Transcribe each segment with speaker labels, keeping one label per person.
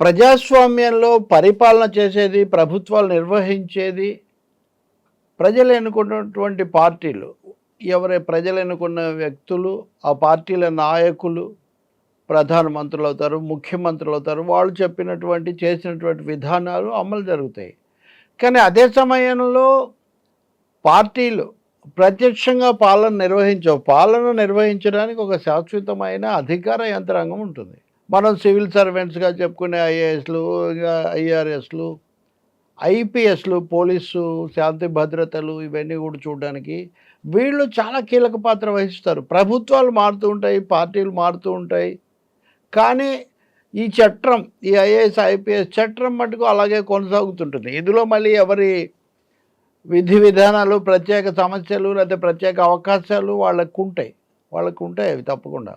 Speaker 1: ప్రజాస్వామ్యంలో పరిపాలన చేసేది, ప్రభుత్వాలు నిర్వహించేది ప్రజలు ఎన్నుకున్నటువంటి పార్టీలు. ప్రజలు ఎన్నుకున్న వ్యక్తులు, ఆ పార్టీల నాయకులు, ప్రధానమంత్రులవుతారు, ముఖ్యమంత్రులవుతారు. వాళ్ళు చెప్పినటువంటి, చేసినటువంటి విధానాలు అమలు జరుగుతాయి. కానీ అదే సమయంలో పార్టీలు ప్రత్యక్షంగా పాలన నిర్వహించవు. పాలన నిర్వహించడానికి ఒక శాశ్వతమైన అధికార యంత్రాంగం ఉంటుంది. మనం సివిల్ సర్వెంట్స్‌గా చెప్పుకునే ఐఏఎస్‌లు, ఐఆర్ఎస్‌లు, ఐపీఎస్‌లు, పోలీసు శాంతి భద్రతలు ఇవన్నీ కూడా చూడడానికి వీళ్ళు చాలా కీలక పాత్ర వహిస్తారు. ప్రభుత్వాలు మారుతూ ఉంటాయి, పార్టీలు మారుతూ ఉంటాయి. కానీ ఈ చట్రం, ఈ ఐఏఎస్, ఐపీఎస్ చట్రం మటుకు అలాగే కొనసాగుతుంటుంది. ఇందులో మళ్ళీ ఎవరి విధి విధానాలు, ప్రత్యేక సమస్యలు లేకపోతే ప్రత్యేక అవకాశాలు వాళ్ళకుంటాయి అవి తప్పకుండా.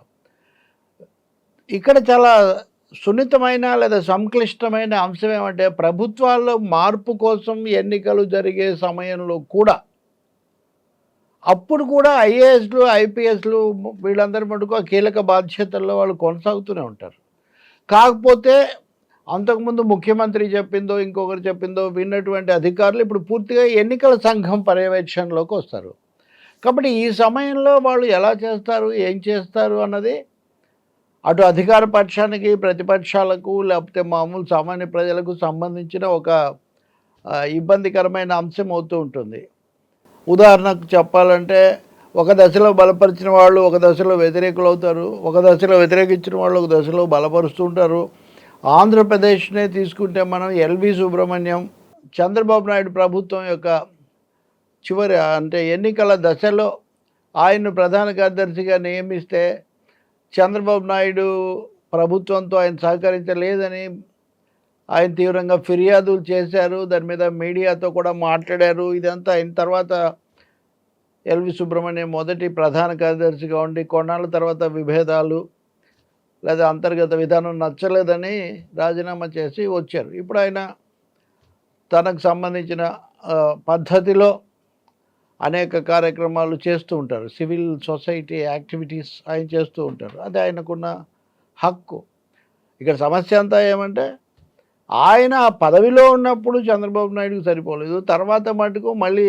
Speaker 1: ఇక్కడ చాలా సున్నితమైన లేదా సంక్లిష్టమైన అంశం ఏమంటే ప్రభుత్వాల్లో మార్పు కోసం ఎన్నికలు జరిగే సమయంలో కూడా అప్పుడు కూడా ఐఏఎస్లు, ఐపీఎస్లు వీళ్ళందరి మటుకు ఆ కీలక బాధ్యతల్లో వాళ్ళు కొనసాగుతూనే ఉంటారు. కాకపోతే అంతకుముందు ముఖ్యమంత్రి చెప్పిందో, ఇంకొకరు చెప్పిందో విన్నటువంటి అధికారులు ఇప్పుడు పూర్తిగా ఎన్నికల సంఘం పర్యవేక్షణలోకి వస్తారు. కాబట్టి ఈ సమయంలో వాళ్ళు ఎలా చేస్తారు, ఏం చేస్తారు అన్నది అటు అధికార పక్షానికి, ప్రతిపక్షాలకు లేకపోతే మామూలు సామాన్య ప్రజలకు సంబంధించిన ఒక ఇబ్బందికరమైన అంశం అవుతూ ఉంటుంది. ఉదాహరణకు చెప్పాలంటే ఒక దశలో బలపరిచిన వాళ్ళు ఒక దశలో వ్యతిరేకులు అవుతారు, ఒక దశలో వ్యతిరేకించిన వాళ్ళు ఒక దశలో బలపరుస్తూ ఉంటారు. ఆంధ్రప్రదేశ్నే తీసుకుంటే మనం ఎల్వి సుబ్రహ్మణ్యం, చంద్రబాబు నాయుడు ప్రభుత్వం యొక్క చివరి అంటే ఎన్నికల దశలో ఆయన్ను ప్రధాన కార్యదర్శిగా నియమిస్తే చంద్రబాబు నాయుడు ప్రభుత్వంతో ఆయన సహకరించలేదని ఆయన తీవ్రంగా ఫిర్యాదులు చేశారు. దాని మీద మీడియాతో కూడా మాట్లాడారు. ఇదంతా అయిన తర్వాత ఎల్వి సుబ్రహ్మణ్యం మొదటి ప్రధాన కార్యదర్శిగా ఉండి కొన్నాళ్ళ తర్వాత విభేదాలు లేదా అంతర్గత విధానం నచ్చలేదని రాజీనామా చేసి వచ్చారు. ఇప్పుడు ఆయన తనకు సంబంధించిన పద్ధతిలో అనేక కార్యక్రమాలు చేస్తూ ఉంటారు. సివిల్ సొసైటీ యాక్టివిటీస్ ఆయన చేస్తూ ఉంటారు. అది ఆయనకున్న హక్కు. ఇక్కడ సమస్య అంతా ఏమంటే ఆయన ఆ పదవిలో ఉన్నప్పుడు చంద్రబాబు నాయుడుకి సరిపోలేదు. తర్వాత మటుకు మళ్ళీ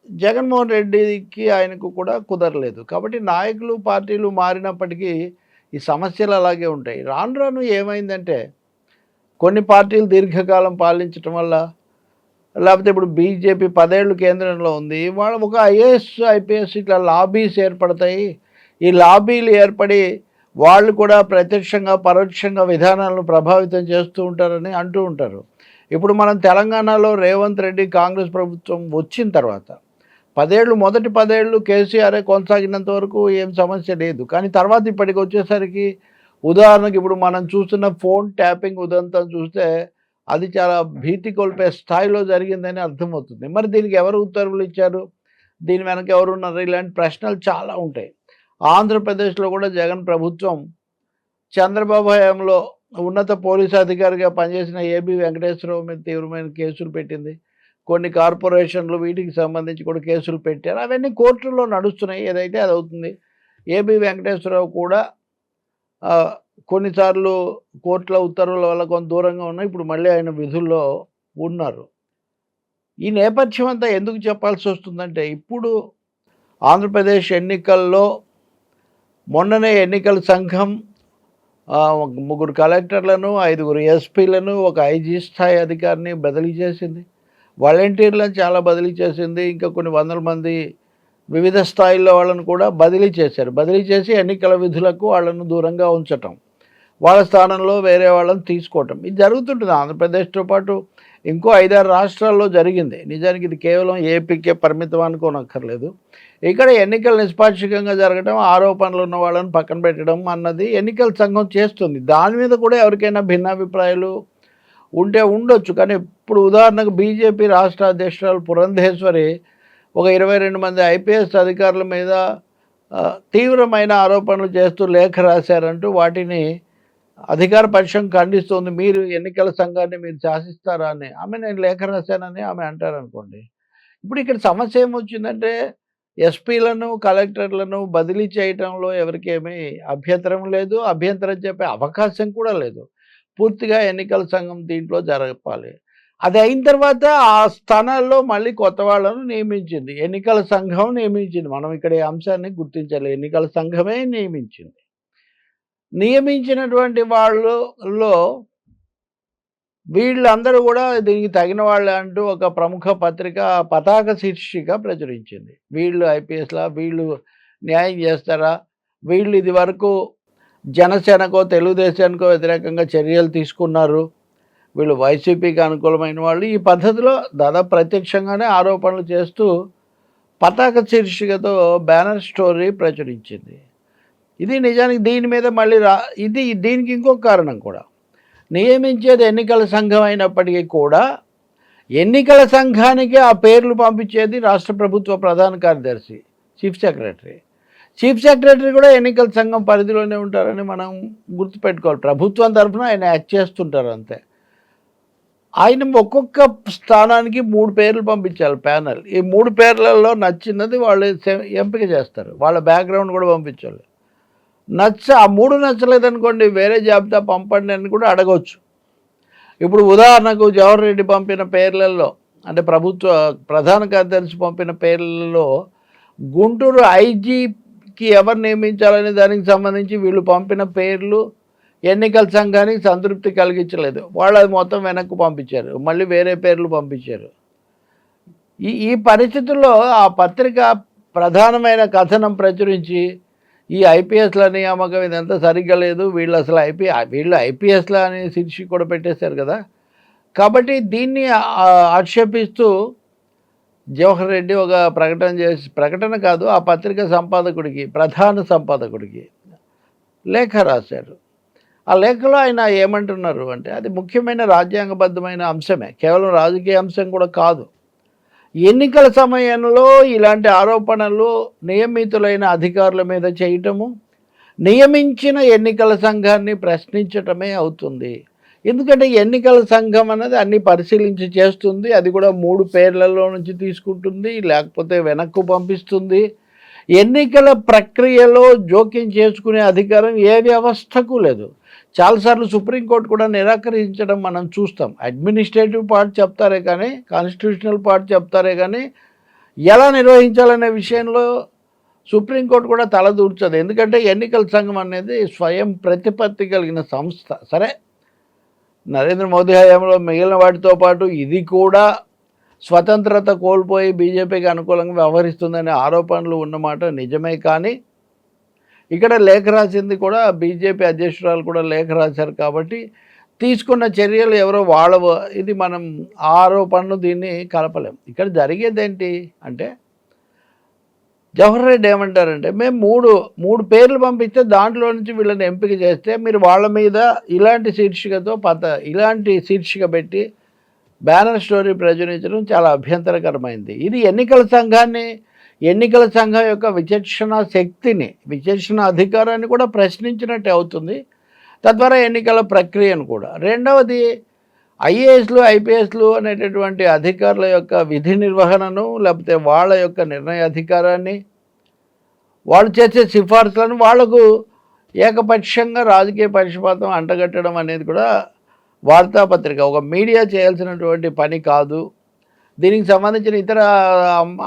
Speaker 1: జగన్మోహన్ రెడ్డికి ఆయనకు కూడా కుదరలేదు. కాబట్టి నాయకులు, పార్టీలు మారినప్పటికీ ఈ సమస్యలు అలాగే ఉంటాయి. రాను రాను ఏమైందంటే కొన్ని పార్టీలు దీర్ఘకాలం పాలించటం వల్ల, లేకపోతే ఇప్పుడు బీజేపీ 10 ఏళ్ళు కేంద్రంలో ఉంది. వాళ్ళు ఒక ఐఏఎస్, ఐపీఎస్ ఇట్లా లాబీస్ ఏర్పడతాయి. ఈ లాబీలు ఏర్పడి వాళ్ళు కూడా ప్రత్యక్షంగా, పరోక్షంగా విధానాలను ప్రభావితం చేస్తూ ఉంటారని అంటూ ఉంటారు. ఇప్పుడు మనం తెలంగాణలో రేవంత్ రెడ్డి కాంగ్రెస్ ప్రభుత్వం వచ్చిన తర్వాత 10 ఏళ్ళు, మొదటి 10 ఏళ్ళు కేసీఆరే కొనసాగినంత వరకు ఏం సమస్య లేదు. కానీ తర్వాత ఇప్పటికి వచ్చేసరికి ఉదాహరణకు ఇప్పుడు మనం చూస్తున్న ఫోన్ ట్యాపింగ్ ఉదంతం చూస్తే అది చాలా భీతి కొల్పే స్థాయిలో జరిగిందని అర్థమవుతుంది. మరి దీనికి ఎవరు ఉత్తర్వులు ఇచ్చారు, దీని వెనక ఎవరున్నారు, ఇలాంటి ప్రశ్నలు చాలా ఉంటాయి. ఆంధ్రప్రదేశ్లో కూడా జగన్ ప్రభుత్వం చంద్రబాబు హయాంలో ఉన్నత పోలీసు అధికారిగా పనిచేసిన ఏబి వెంకటేశ్వరరావు మీద తీవ్రమైన కేసులు పెట్టింది. కొన్ని కార్పొరేషన్లు వీటికి సంబంధించి కూడా కేసులు పెట్టారు. అవన్నీ కోర్టుల్లో నడుస్తున్నాయి. ఏదైతే అది అవుతుంది. ఏబి వెంకటేశ్వరరావు కూడా కొన్నిసార్లు కోర్టుల ఉత్తర్వుల వల్ల కొంత దూరంగా ఉన్నాయి. ఇప్పుడు మళ్ళీ ఆయన విధుల్లో ఉన్నారు. ఈ నేపథ్యం అంతా ఎందుకు చెప్పాల్సి వస్తుందంటే ఇప్పుడు ఆంధ్రప్రదేశ్ ఎన్నికల్లో మొన్ననే ఎన్నికల సంఘం 3 కలెక్టర్లను, 5 ఎస్పీలను, ఒక ఐజీ స్థాయి అధికారిని బదిలీ చేసింది. వాలంటీర్లను చాలా బదిలీ చేసింది. ఇంకా కొన్ని వందల మంది వివిధ స్థాయిల్లో వాళ్ళను కూడా బదిలీ చేశారు. బదిలీ చేసి ఎన్నికల విధులకు వాళ్ళను దూరంగా ఉంచటం, వాళ్ళ స్థానంలో వేరే వాళ్ళని తీసుకోవటం ఇది జరుగుతుంటుంది. ఆంధ్రప్రదేశ్తో పాటు ఇంకో 5-6 రాష్ట్రాల్లో జరిగింది. నిజానికి ఇది కేవలం ఏపీకే పరిమితం అనుకోనక్కర్లేదు. ఇక్కడ ఎన్నికలు నిష్పాక్షికంగా జరగడం, ఆరోపణలు ఉన్న వాళ్ళని పక్కన పెట్టడం అన్నది ఎన్నికల సంఘం చేస్తుంది. దాని మీద కూడా ఎవరికైనా భిన్నాభిప్రాయాలు ఉంటే ఉండొచ్చు. కానీ ఇప్పుడు ఉదాహరణకు బీజేపీ రాష్ట్ర అధ్యక్షురాలు పురంధేశ్వరి ఒక 22 మంది ఐపీఎస్ అధికారుల మీద తీవ్రమైన ఆరోపణలు చేస్తూ లేఖ రాశారంటూ వాటిని అధికార పక్షం ఖండిస్తుంది. మీరు ఎన్నికల సంఘాన్ని మీరు శాసిస్తారా అని. నేను లేఖ రాశానని ఆమె అంటారనుకోండి. ఇప్పుడు ఇక్కడ సమస్య ఏమొచ్చిందంటే ఎస్పీలను, కలెక్టర్లను బదిలీ చేయటంలో ఎవరికేమీ అభ్యంతరం లేదు. అభ్యంతరం చెప్పే అవకాశం కూడా లేదు. పూర్తిగా ఎన్నికల సంఘం దీంట్లో జరపాలి. అది అయిన తర్వాత ఆ స్థానాల్లో మళ్ళీ కొత్త వాళ్ళను నియమించింది. ఎన్నికల సంఘం నియమించింది. మనం ఇక్కడ ఈ అంశాన్ని గుర్తించాలి. ఎన్నికల సంఘమే నియమించింది. నియమించినటువంటి వాళ్ళలో వీళ్ళందరూ గూడా దీనికి తగిన వాళ్ళే అంటూ ఒక ప్రముఖ పత్రిక పతాక శీర్షిక ప్రచురించింది. వీళ్ళు ఐపీఎస్‌లా? వీళ్ళు న్యాయం జేస్తారా? వీళ్ళు ఇదివరకు జనసేనకో, తెలుగుదేశానికో వ్యతిరేకంగా చర్యలు తీసుకున్నారు. వీళ్ళు వైసీపీకి అనుకూలమైన వాళ్ళు. ఈ పద్ధతిలో దాదాపు ప్రత్యక్షంగానే ఆరోపణలు చేస్తూ పతాక శీర్షికతో బ్యానర్ స్టోరీ ప్రచురించింది. ఇది నిజానికి దీని మీద మళ్ళీ దీనికి ఇంకొక కారణం కూడా. నియమించేది ఎన్నికల సంఘం అయినప్పటికీ కూడా ఎన్నికల సంఘానికి ఆ పేర్లు పంపించేది రాష్ట్ర ప్రభుత్వ ప్రధాన కార్యదర్శి, చీఫ్ సెక్రటరీ. చీఫ్ సెక్రటరీ కూడా ఎన్నికల సంఘం పరిధిలోనే ఉంటారని మనం గుర్తుపెట్టుకోవాలి. ప్రభుత్వం తరఫున ఆయన యాక్ట్ చేస్తుంటారు అంతే. ఆయన ఒక్కొక్క స్థానానికి 3 పేర్లు పంపించాలి ప్యానెల్. ఈ 3 పేర్లలో నచ్చినది వాళ్ళు ఎంపిక చేస్తారు. వాళ్ళ బ్యాక్గ్రౌండ్ కూడా పంపించాలి. ఆ 3 నచ్చలేదనుకోండి వేరే జాబితా పంపండి అని కూడా అడగవచ్చు. ఇప్పుడు ఉదాహరణకు జవహర్ రెడ్డి పంపిన పేర్లలో, అంటే ప్రభుత్వ ప్రధాన కార్యదర్శి పంపిన పేర్లలో గుంటూరు ఐజీకి ఎవరు నియమించాలనే దానికి సంబంధించి వీళ్ళు పంపిన పేర్లు ఎన్నికల సంఘానికి సంతృప్తి కలిగించలేదు. వాళ్ళు అది మొత్తం వెనక్కి పంపించారు. మళ్ళీ వేరే పేర్లు పంపించారు. ఈ పరిస్థితుల్లో ఆ పత్రిక ప్రధానమైన కథనం ప్రచురించి ఈ ఐపీఎస్ల నియామకం ఇదంతా సరిగ్గా లేదు, వీళ్ళు అసలు వీళ్ళు ఐపీఎస్ల అనే శీర్షిక కూడా పెట్టేశారు కదా. కాబట్టి దీన్ని ఆక్షేపిస్తూ జవహర్ రెడ్డి ఒక ప్రకటన కాదు, ఆ పత్రిక సంపాదకుడికి, ప్రధాన సంపాదకుడికి లేఖ రాశారు. ఆ లేఖలో ఆయన ఏమంటున్నారు అంటే, అది ముఖ్యమైన రాజ్యాంగబద్ధమైన అంశమే, కేవలం రాజకీయ అంశం కూడా కాదు. ఎన్నికల సమయంలో ఇలాంటి ఆరోపణలు నియమితులైన అధికారుల మీద చేయటము, నియమించిన ఎన్నికల సంఘాన్ని ప్రశ్నించటమే అవుతుంది. ఎందుకంటే ఎన్నికల సంఘం అన్నది అన్ని పరిశీలించి చేస్తుంది. అది కూడా 3 పేర్లలో నుంచి తీసుకుంటుంది, లేకపోతే వెనక్కు పంపిస్తుంది. ఎన్నికల ప్రక్రియలో జోక్యం చేసుకునే అధికారం ఏ వ్యవస్థకు లేదు. చాలాసార్లు సుప్రీంకోర్టు కూడా నిరాకరించడం మనం చూస్తాం. అడ్మినిస్ట్రేటివ్ పార్ట్ చెప్తారే కానీ, కాన్స్టిట్యూషనల్ పార్ట్ చెప్తారే కానీ, ఎలా నిర్వహించాలనే విషయంలో సుప్రీంకోర్టు కూడా తలదూర్చదు. ఎందుకంటే ఎన్నికల సంఘం అనేది స్వయం ప్రతిపత్తి కలిగిన సంస్థ. సరే, నరేంద్ర మోదీ హయాంలో మిగిలిన వాటితో పాటు ఇది కూడా స్వతంత్రత కోల్పోయి బీజేపీకి అనుకూలంగా వ్యవహరిస్తుందనే ఆరోపణలు ఉన్నమాట నిజమే. కానీ ఇక్కడ లేఖ రాసింది కూడా బీజేపీ అధ్యక్షురాలు కూడా లేఖ రాశారు. కాబట్టి తీసుకున్న చర్యలు ఎవరో ఇది మనం ఆరోపణలు దీన్ని కలపలేం. ఇక్కడ జరిగేది ఏంటి అంటే, జవహర్ రెడ్డి ఏమంటారంటే, మేము మూడు పేర్లు పంపిస్తే దాంట్లో నుంచి వీళ్ళని ఎంపిక చేస్తే మీరు వాళ్ళ మీద ఇలాంటి శీర్షిక పెట్టి బ్యానర్ స్టోరీ ప్రచురించడం చాలా అభ్యంతరకరమైంది. ఇది ఎన్నికల సంఘం యొక్క విచక్షణ శక్తిని, విచక్షణ అధికారాన్ని కూడా ప్రశ్నించినట్టే అవుతుంది. తద్వారా ఎన్నికల ప్రక్రియను కూడా. రెండవది, ఐఏఎస్లు ఐపీఎస్లు అనేటటువంటి అధికారుల యొక్క విధి నిర్వహణను, లేకపోతే వాళ్ళ యొక్క నిర్ణయ అధికారాన్ని, వాళ్ళు చేసే సిఫార్సులను వాళ్లకు ఏకపక్షంగా రాజకీయ పక్షపాతం అంటగట్టడం అనేది కూడా వార్తాపత్రిక, ఒక మీడియా చేయాల్సినటువంటి పని కాదు. దీనికి సంబంధించిన ఇతర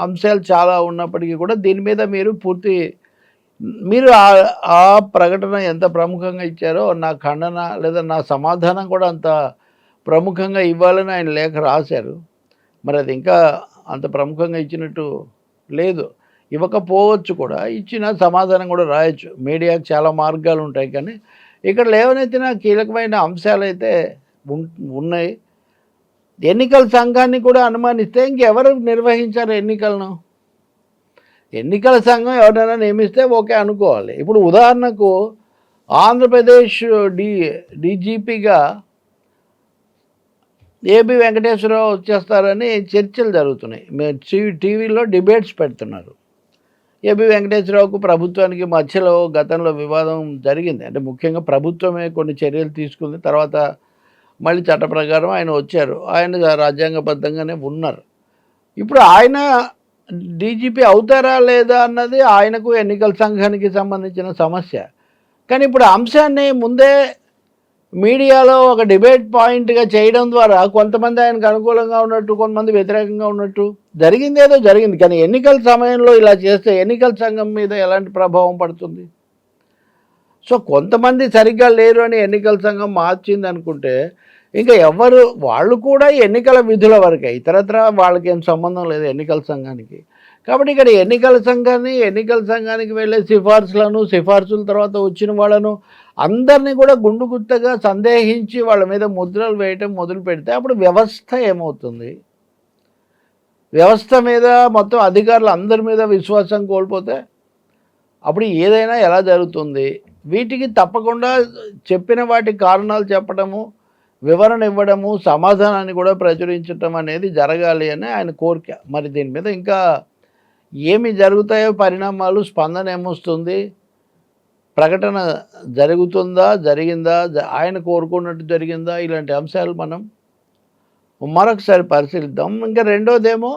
Speaker 1: అంశాలు చాలా ఉన్నప్పటికీ కూడా దీని మీద మీరు ఆ ప్రకటన ఎంత ప్రముఖంగా ఇచ్చారో నా ఖండన లేదా నా సమాధానం కూడా అంత ప్రముఖంగా ఇవ్వాలని ఆయన లేఖ రాశారు. మరి అది ఇంకా అంత ప్రముఖంగా ఇచ్చినట్టు లేదు. ఇవ్వకపోవచ్చు కూడా, ఇచ్చిన సమాధానం కూడా రాయొచ్చు. మీడియాకు చాలా మార్గాలు ఉంటాయి. కానీ ఇక్కడ లేవనెత్తిన కీలకమైన అంశాలు అయితే ఉన్నాయి. ఎన్నికల సంఘాన్ని కూడా అనుమానిస్తే ఇంకెవరు నిర్వహించారు ఎన్నికలను? ఎన్నికల సంఘం ఎవరైనా నియమిస్తే ఓకే అనుకోవాలి. ఇప్పుడు ఉదాహరణకు ఆంధ్రప్రదేశ్ డీజీపీగా ఏబి వెంకటేశ్వరరావు వచ్చేస్తారని చర్చలు జరుగుతున్నాయి. టీవీలో డిబేట్స్ పెడుతున్నారు. ఏబి వెంకటేశ్వరరావుకు ప్రభుత్వానికి మధ్యలో గతంలో వివాదం జరిగింది. అంటే ముఖ్యంగా ప్రభుత్వమే కొన్ని చర్యలు తీసుకుంది. తర్వాత మళ్ళీ చట్ట ప్రకారం ఆయన వచ్చారు. ఆయన రాజ్యాంగబద్ధంగానే ఉన్నారు. ఇప్పుడు ఆయన డీజీపీ అవుతారా లేదా అన్నది ఆయనకు ఎన్నికల సంఘానికి సంబంధించిన సమస్య. కానీ ఇప్పుడు అంశాన్ని ముందే మీడియాలో ఒక డిబేట్ పాయింట్‌గా చేయడం ద్వారా కొంతమంది ఆయనకు అనుకూలంగా ఉన్నట్టు, కొంతమంది వ్యతిరేకంగా ఉన్నట్టు జరిగిందేదో జరిగింది. కానీ ఎన్నికల సమయంలో ఇలా చేస్తే ఎన్నికల సంఘం మీద ఎలాంటి ప్రభావం పడుతుంది? సో, కొంతమంది సరిగ్గా లేరు అని ఎన్నికల సంఘం మార్చిందనుకుంటే, ఇంకా ఎవ్వరు వాళ్ళు కూడా ఎన్నికల విధుల వరకే. ఇతరత్రా వాళ్ళకేం సంబంధం లేదు ఎన్నికల సంఘానికి. కాబట్టి ఇక్కడ ఎన్నికల సంఘానికి వెళ్ళే సిఫార్సుల తర్వాత వచ్చిన వాళ్ళను అందరినీ కూడా గుండు గుత్తగా సందేహించి వాళ్ళ మీద ముద్రలు వేయటం మొదలుపెడితే అప్పుడు వ్యవస్థ ఏమవుతుంది? వ్యవస్థ మీద మొత్తం అధికారులు అందరి మీద విశ్వాసం కోల్పోతే అప్పుడు ఏదైనా ఎలా జరుగుతుంది? వీటికి తప్పకుండా చెప్పిన వాటి కారణాలు చెప్పడము, వివరణ ఇవ్వడము, సమాధానాన్ని కూడా ప్రచురించటం అనేది జరగాలి అని ఆయన కోరిక. మరి దీని మీద ఇంకా ఏమి జరుగుతాయో పరిణామాలు, స్పందన ఏమొస్తుంది, ప్రకటన జరుగుతుందా, జరిగిందా, ఆయన కోరుకున్నట్టు జరిగిందా, ఇలాంటి అంశాలు మనం మరొకసారి పరిశీలిద్దాం. ఇంకా రెండోదేమో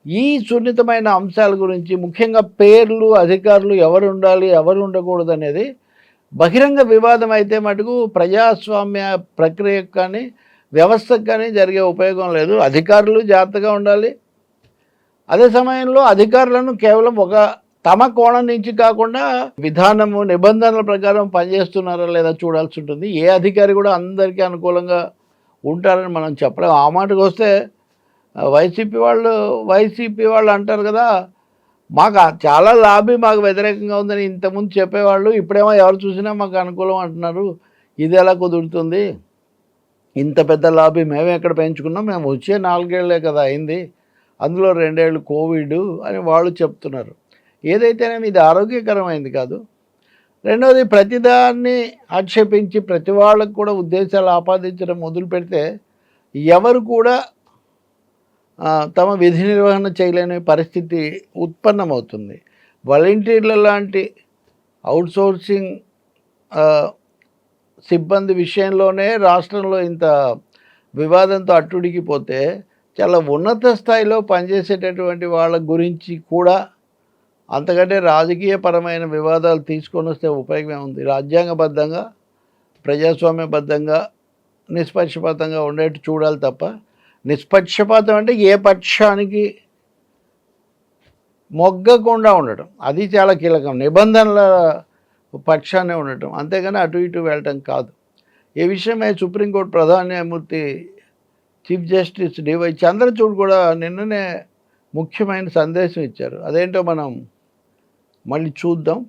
Speaker 1: ఈ సున్నితమైన అంశాల గురించి ముఖ్యంగా పేర్లు, అధికారులు ఎవరు ఉండాలి, ఎవరు ఉండకూడదు అనేది బహిరంగ వివాదం అయితే మటుకు ప్రజాస్వామ్య ప్రక్రియకు కానీ, వ్యవస్థకు కానీ జరిగే ఉపయోగం లేదు. అధికారులు జాగ్రత్తగా ఉండాలి. అదే సమయంలో అధికారులను కేవలం ఒక తమ కోణం నుంచి కాకుండా విధానము, నిబంధనల ప్రకారం పనిచేస్తున్నారా లేదా చూడాల్సి ఉంటుంది. ఏ అధికారి కూడా అందరికీ అనుకూలంగా ఉంటారని మనం చెప్పలేం. ఆ మాటకు వస్తే వైసీపీ వాళ్ళు అంటారు కదా, మాకు చాలా లాబీ మాకు వ్యతిరేకంగా ఉందని ఇంతకుముందు చెప్పేవాళ్ళు, ఇప్పుడేమో ఎవరు చూసినా మాకు అనుకూలం అంటున్నారు. ఇది ఎలా కుదురుతుంది? ఇంత పెద్ద లాబీ మేము ఎక్కడ పెంచుకున్నాం, మేము వచ్చే 4 ఏళ్లే కదా అయింది, అందులో 2 ఏళ్ళు కోవిడ్ అని వాళ్ళు చెప్తున్నారు. ఏదైతేనేమి ఇది ఆరోగ్యకరమైంది కాదు. రెండవది ప్రతిదాన్ని ఆక్షేపించి ప్రతి వాళ్ళకు కూడా ఉద్దేశాలు ఆపాదించడం మొదలు పెడితే ఎవరు కూడా తమ విధి నిర్వహణ చేయలేని పరిస్థితి ఉత్పన్నమవుతుంది. వాలంటీర్ల లాంటి అవుట్సోర్సింగ్ సిబ్బంది విషయంలోనే రాష్ట్రంలో ఇంత వివాదంతో అట్టుడికిపోతే చాలా ఉన్నత స్థాయిలో పనిచేసేటటువంటి వాళ్ళ గురించి కూడా అంతకంటే రాజకీయపరమైన వివాదాలు తీసుకొని వస్తే ఉపయోగమే ఉంది. రాజ్యాంగబద్ధంగా, ప్రజాస్వామ్యబద్ధంగా, నిష్పక్షపాతంగా ఉండేట్టు చూడాలి తప్ప, నిష్పక్షపాతం అంటే ఏ పక్షానికి మొగ్గకుండా ఉండటం, అది చాలా కీలకం. నిబంధనల పక్షానే ఉండటం, అంతేగాని అటు ఇటు వెళ్ళటం కాదు. ఈ విషయమై సుప్రీంకోర్టు ప్రధాన న్యాయమూర్తి చీఫ్ జస్టిస్ డివై చంద్రచూడ్ కూడా నిన్ననే ముఖ్యమైన సందేశం ఇచ్చారు. అదేంటో మనం మళ్ళీ చూద్దాం.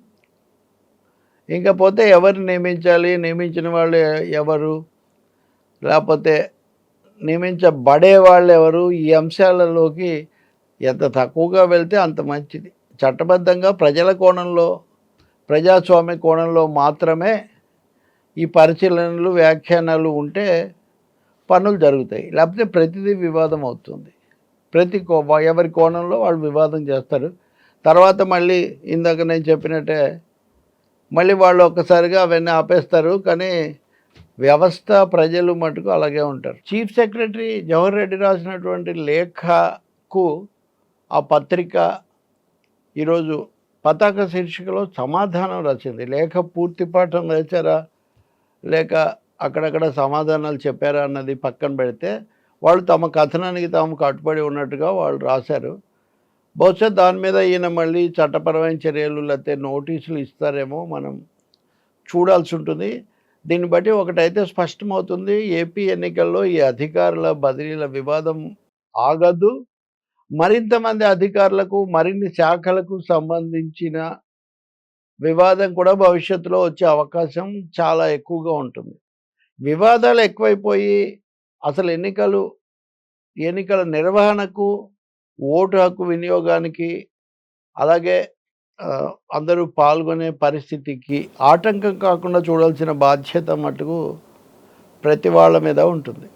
Speaker 1: ఇంకపోతే ఎవరు నియమించాలి, నియమించిన వాళ్ళు ఎవరు, లేకపోతే నియమించబడే వాళ్ళు ఎవరు, ఈ అంశాలలోకి ఎంత తక్కువగా వెళ్తే అంత మంచిది. చట్టబద్ధంగా ప్రజల కోణంలో, ప్రజాస్వామ్య కోణంలో మాత్రమే ఈ పరిశీలనలు, వ్యాఖ్యానాలు ఉంటే పనులు జరుగుతాయి. లేకపోతే ప్రతిదీ వివాదం అవుతుంది. ఎవరి కోణంలో వాళ్ళు వివాదం చేస్తారు. తర్వాత మళ్ళీ ఇందాక నేను చెప్పినట్టే మళ్ళీ వాళ్ళు ఒక్కసారిగా అవన్నీ ఆపేస్తారు. కానీ వ్యవస్థ, ప్రజలు మటుకు అలాగే ఉంటారు. చీఫ్ సెక్రటరీ జవహర్ రెడ్డి రాసినటువంటి లేఖకు ఆ పత్రిక ఈరోజు పతాక శీర్షికలో సమాధానం రాసింది. లేఖ పూర్తి పాఠం రాశారా లేక అక్కడక్కడ సమాధానాలు చెప్పారా అన్నది పక్కన పెడితే వాళ్ళు తమ కథనానికి తాము కట్టుబడి ఉన్నట్టుగా వాళ్ళు రాశారు. బహుశా దాని మీద ఈయన మళ్ళీ చట్టపరమైన చర్యలు లేకపోతే నోటీసులు ఇస్తారేమో మనం చూడాల్సి ఉంటుంది. దీన్ని బట్టి ఒకటైతే స్పష్టమవుతుంది, ఏపీ ఎన్నికల్లో ఈ అధికారుల బదిలీల వివాదం ఆగదు. మరింత మంది అధికారులకు, మరిన్ని శాఖలకు సంబంధించిన వివాదం కూడా భవిష్యత్తులో వచ్చే అవకాశం చాలా ఎక్కువగా ఉంటుంది. వివాదాలు ఎక్కువైపోయి అసలు ఎన్నికల నిర్వహణకు, ఓటు హక్కు వినియోగానికి, అలాగే అందరూ పాల్గొనే పరిస్థితికి ఆటంకం కాకుండా చూడాల్సిన బాధ్యత మటుకు ప్రతి వాళ్ళ మీద ఉంటుంది.